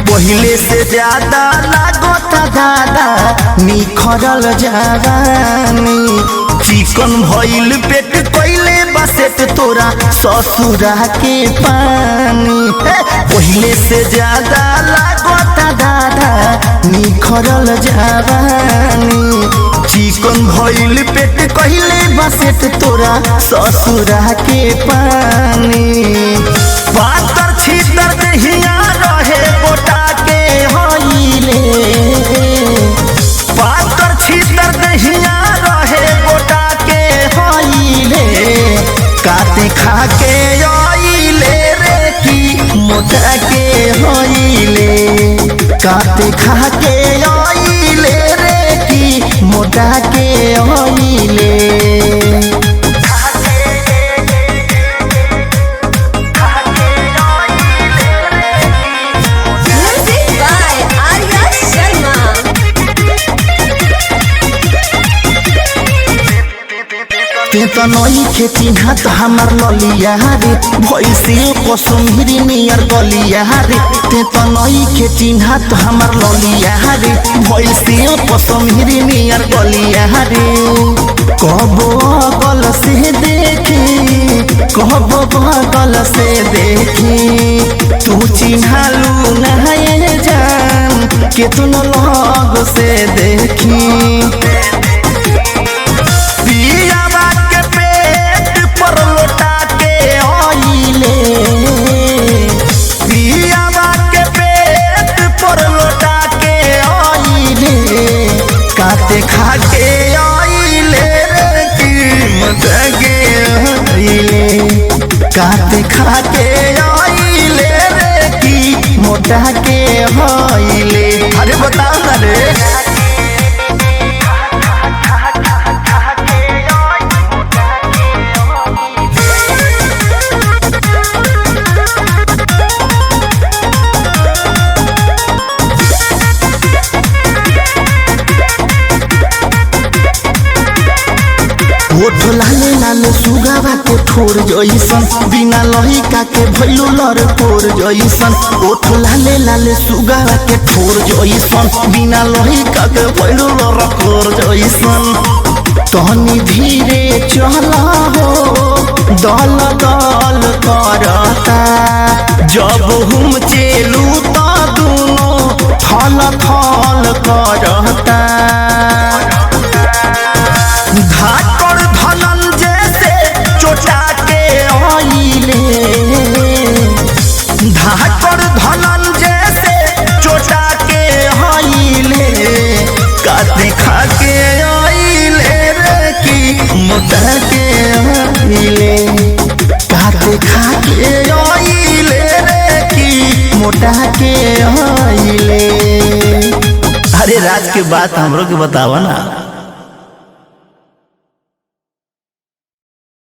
पहिले से ज्यादा लागता दादा निखरल जवानी चिकन भइल पेट कइले बासेट तोरा ससुरा के पानी। पहिले से ज्यादा लागता दादा निखरल जवानी चिकन भइल पेट कइले बासेट तोरा ससुरा के पानी। पातर छीतर देहिया रहे गोटा के हइले पातर छीतर देहिया रहे गोटा के हइले काटे खा के आइले रे की मोटा के हइले काटे खा के आइले रे की मोटा के हइले। तो नई खेती हाथ हमार ललिया रे भैसे कसुमहिरी नियर गलिया रे तो नई खेती हाथ हमार ललिया रे भैसे कसुमहिरी नियर गलिया रे। कबो बगल से देखी कबो बगल से देखी तू चिन्हालू नहाए जान केतनो लग से देखी। काटे खा के आइले रे की मोटा के आइले काटे खा के आइले रे की मोटा के आइले। अरे बता ना रे ओठ लाले लाले सुगावा के ठोर जइसन बिना लहिका के भइलु लर कोर जइसन। ओठ लाले लाले सुगावा के ठोर जइसन बिना लहिका के भइलु लर कोर जइसन। तनी धीरे चला हो दल दल करता जब हम चलू तो दोनों थल थल करता। धाकर धनंजय से चोटा के आइले धाकर धनंजय से चोटा के आइले काटे खा के आइले रे की मोटा के आइले काटे खा के आइले रे की मोटा के आइले। अरे राज के बात हमरो के बतावा ना।